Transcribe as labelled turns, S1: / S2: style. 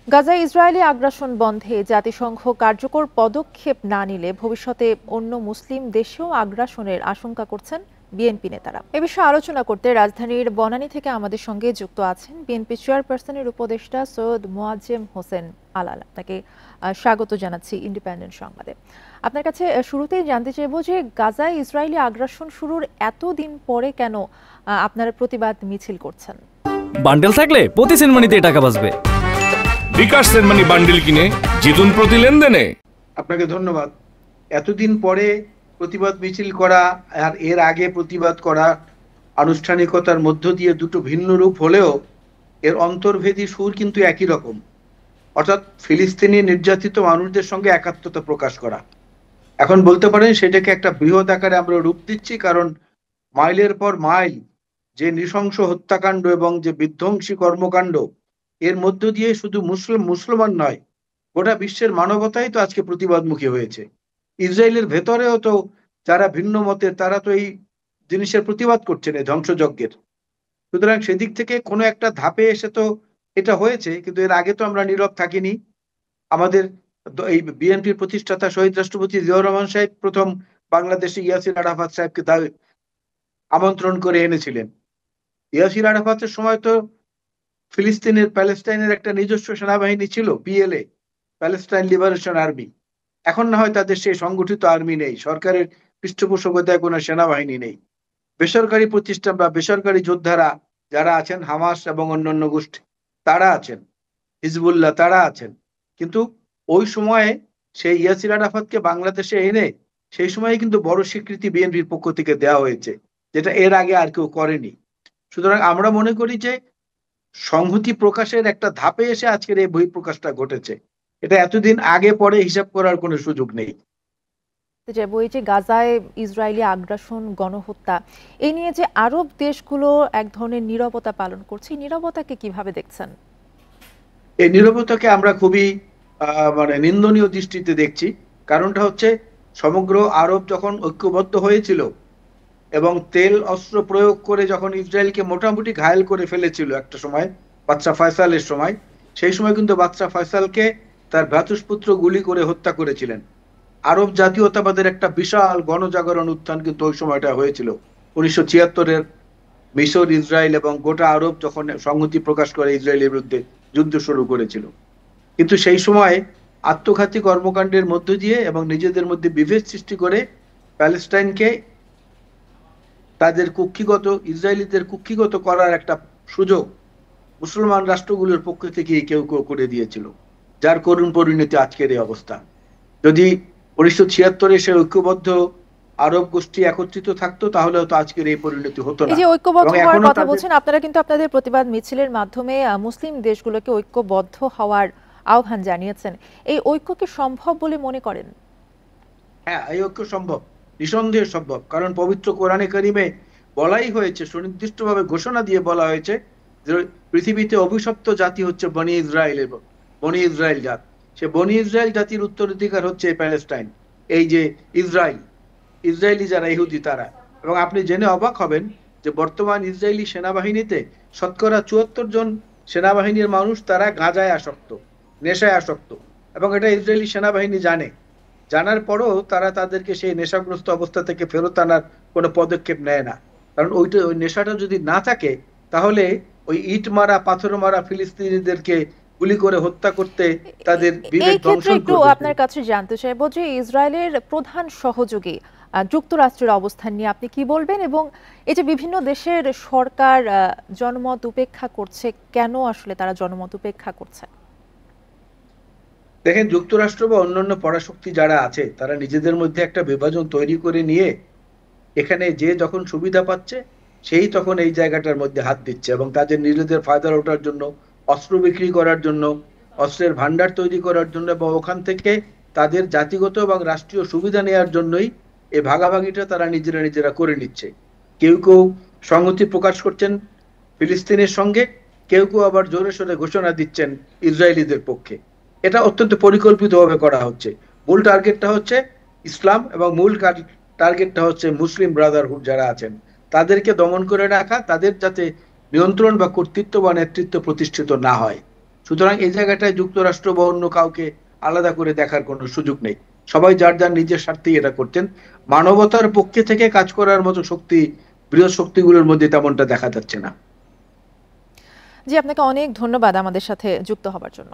S1: গাজায় ইসরায়েলি আগ্রাসন বন্ধে জাতিসংঘ কার্যকর পদক্ষেপ না নিলে ভবিষ্যতে অন্য মুসলিম দেশেও আগ্রাসনের আশঙ্কা করছেন বিএনপি নেতারা। এ বিষয়ে আলোচনা করতে রাজধানীর বনানী থেকে আমাদের সঙ্গে যুক্ত আছেন বিএনপি চেয়ারপারসনের উপদেষ্টা সৈয়দ মোয়াজ্জেম হোসেন আলাল। আপনাকে স্বাগত জানাচ্ছি ইন্ডিপেন্ডেন্ট সংবাদে। আপনার কাছে শুরুতেই জানতে চাইব যে গাজায় ইসরায়েলি আগ্রাসন শুরুর এতদিন পরে কেন আপনারা প্রতিবাদ মিছিল করছেন?
S2: বান্ডেল থাকলে প্রতি সেনমানিতে টাকা বাঁচবে।
S3: বিকাশ সেনমানি বান্ডেল কিনে জিতুন প্রতি লেনদেনে।
S4: আপনাকে ধন্যবাদ। এতদিন পরে প্রতিবাদ মিছিল করা আর এর আগে প্রতিবাদ করা আনুষ্ঠানিকতার মধ্য দিয়ে দুটো ভিন্ন রূপ হলেও এর অন্তর্ভেদী সুর কিন্তু একই রকম, অর্থাৎ ফিলিস্তিনি নির্যাতিত মানুষদের সঙ্গে একাত্মতা প্রকাশ করা। এখন বলতে পারেন সেটাকে একটা বৃহৎ আকারে আমরা রূপ দিচ্ছি, কারণ মাইলের পর মাইল যে নৃশংস হত্যাকাণ্ড এবং যে বিধ্বংসী কর্মকাণ্ড, এর মধ্য দিয়ে শুধু মুসলমান নয়, গোটা বিশ্বের মানবতাই তো আজকে প্রতিবাদমুখী হয়েছে। ইসরায়েলের ভেতরেও তো যারা ভিন্ন মতের তারা তো এই জিনিসের প্রতিবাদ করছেন, এই ধ্বংসযজ্ঞের। সুতরাং সেদিক থেকে কোনো একটা ধাপে এসে তো এটা হয়েছে, কিন্তু এর আগে তো আমরা নীরব থাকিনি। আমাদের এই বিএনপির প্রতিষ্ঠাতা শহীদ রাষ্ট্রপতি জিয়াউর রহমান সাহেব প্রথম বাংলাদেশে ইয়াসির আরাফাত সাহেবকে আমন্ত্রণ করে এনেছিলেন। ইয়াসির আরাফাতের সময় তো প্যালেস্টাইনের একটা নিজস্ব সেনাবাহিনী ছিল, পিএলএ, প্যালেস্টাইন লিবারেশন আর্মি। এখন না হয় তাদের সেই সংগঠিত আর্মি নেই, সরকারের পৃষ্ঠপোষকতায় কোনো সেনাবাহিনী নেই। বেসরকারি প্রতিষ্ঠান বা বেসরকারি যোদ্ধারা যারা আছেন, হামাস এবং অন্যান্য গোষ্ঠী তারা আছেন, হিজবুল্লাহ তারা আছেন। কিন্তু ওই সময়ে সেই ইয়াসির আরাফাতকে বাংলাদেশে এনে সেই সময়ে কিন্তু বড় স্বীকৃতি বিএনপির পক্ষ থেকে দেওয়া হয়েছে, যেটা এর আগে আর কেউ করেনি। সুতরাং আমরা মনে করি যে সংহতি প্রকাশের একটা ধাপে এসে আজকের এই বহিঃপ্রকাশটা ঘটেছে। এটা এতদিন আগে পরে হিসাব করার কোনো সুযোগ নেই।
S1: এই যে গাজায় ইসরায়েলি আগ্রাসন, গণহত্যা, এই নিয়ে যে আরব দেশগুলো এক ধরনের নীরবতা পালন করছে, নীরবতাকে কিভাবে দেখছেন?
S4: এই নীরবতাকে আমরা খুবই নিন্দনীয় দৃষ্টিতে দেখছি। কারণটা হচ্ছে, সমগ্র আরব যখন ঐক্যবদ্ধ হয়েছিল এবং তেল অস্ত্র প্রয়োগ করে যখন ইসরায়েলকে মোটামুটি ঘায়েল করে ফেলেছিল একটা সময়, বাদশা ফয়সালের সময়, সেই সময় কিন্তু বাদশা ফয়সালকে তার ভ্রাতুষ্পুত্র গুলি করে হত্যা করেছিলেন। আরব জাতীয়তাবাদের একটা বিশাল গণজাগরণ উত্থান কিন্তু ওই সময়টা হয়েছিল 1976-এর মিশর, ইসরায়েল এবং গোটা আরব যখন সংহতি প্রকাশ করে ইসরায়েলের বিরুদ্ধে যুদ্ধ শুরু করেছিল। কিন্তু সেই সময় আত্মঘাতী কর্মকাণ্ডের মধ্য দিয়ে এবং নিজেদের মধ্যে বিভেদ সৃষ্টি করে প্যালেস্টাইনকে তাদের ইসরায়েলিদের কুক্ষিগত করার একটা সুযোগ মুসলমান রাষ্ট্রগুলোর পক্ষ থেকে কেউ কেউ করে দিয়েছিল, যার করুণ পরিণতি আজকের এই অবস্থা। যদি 1976-এ সে ঐক্যবদ্ধ আরব গোষ্ঠী একত্রিত থাকতো, তাহলে তো আজকের এই পরিণতি হতো না।
S1: এই যে ঐক্যবদ্ধ হওয়ার কথা বলছেন, আপনারা কিন্তু আপনাদের প্রতিবাদ মিছিলের মাধ্যমে মুসলিম দেশগুলোকে ঐক্যবদ্ধ হওয়ার আহ্বান জানিয়েছেন। এই ঐক্য কি সম্ভব বলে মনে করেন?
S4: হ্যাঁ, এই ঐক্য সম্ভব, নিঃসন্দেহে সম্ভব। কারণ পবিত্র কোরআনে কারিমে বলাই হয়েছে, সুনির্দিষ্টভাবে ঘোষণা দিয়ে বলা হয়েছে যে পৃথিবীতে অভিশপ্ত জাতি হচ্ছে বনি ইসরায়েল জাত। সে বনি ইসরায়েল জাতির উত্তরাধিকার হচ্ছে প্যালেস্টাইন, এই যে ইসরায়েলি যারা ইহুদি তারা। এবং আপনি জেনে অবাক হবেন যে বর্তমান ইসরায়েলি সেনাবাহিনীতে শতকরা 74 জন সেনাবাহিনীর মানুষ তারা গাঁজায় আসক্ত, নেশায় আসক্ত। এবং এটা ইসরায়েলি সেনাবাহিনী জানার পরও তারা তাদেরকে সেই নেশাগ্রস্ত অবস্থা থেকে ফেরত আনার কোনো পদক্ষেপ নেয় না। কারণ ওই নেশাটা যদি না থাকে, তাহলে ওই ইট মারা, পাথর মারা ফিলিস্তিনিদেরকে গুলি করে হত্যা করতে তাদের বিবেক দংশন করবে।
S1: একটু আপনার কাছে জানতে চাইবো যে ইসরায়েলের প্রধান সহযোগী যুক্তরাষ্ট্রের অবস্থান নিয়ে আপনি কি বলবেন, এবং এই যে বিভিন্ন দেশের সরকার জনমত উপেক্ষা করছে, কেন আসলে তারা জনমত উপেক্ষা করছে?
S4: দেখেন, যুক্তরাষ্ট্র বা অন্যান্য পরাশক্তি যারা আছে তারা নিজেদের মধ্যে একটা বিভাজন তৈরি করে নিয়ে এখানে যে যখন সুবিধা পাচ্ছে সেই তখন এই জায়গাটার মধ্যে হাত দিচ্ছে এবং তাদের নিজেদের ফায়দা ওঠার জন্য, অস্ত্র বিক্রি করার জন্য, অস্ত্রের ভান্ডার তৈরি করার জন্য বা ওখান থেকে তাদের জাতিগত এবং রাষ্ট্রীয় সুবিধা নেওয়ার জন্যই এই ভাগাভাগিটা তারা নিজেরা করে নিচ্ছে। কেউ কেউ সংহতি প্রকাশ করছেন ফিলিস্তিনের সঙ্গে, কেউ কেউ আবার জোরে সোরে ঘোষণা দিচ্ছেন ইসরায়েলিদের পক্ষে। এটা অত্যন্ত পরিকল্পিতভাবে করা হচ্ছে। মূল টার্গেটটা হচ্ছে ইসলাম এবং মূল টার্গেটটা হচ্ছে মুসলিম ব্রাদারহুড যারা আছেন তাদেরকে দমন করে রাখা, তাদের যাতে নিয়ন্ত্রণ বা কর্তৃত্ব বা নেতৃত্ব প্রতিষ্ঠিত না হয়। সুতরাং এই জায়গাটায় যুক্তরাষ্ট্র বা অন্য কাউকে আলাদা করে দেখার কোনো সুযোগ নেই। সবাই যার যার নিজের স্বার্থেই এটা করতেন। মানবতার পক্ষে থেকে কাজ করার মতো শক্তি বৃহৎ শক্তিগুলোর মধ্যে তেমনটা দেখা যাচ্ছে না।
S1: জি, আপনাকে অনেক ধন্যবাদ আমাদের সাথে যুক্ত হবার জন্য।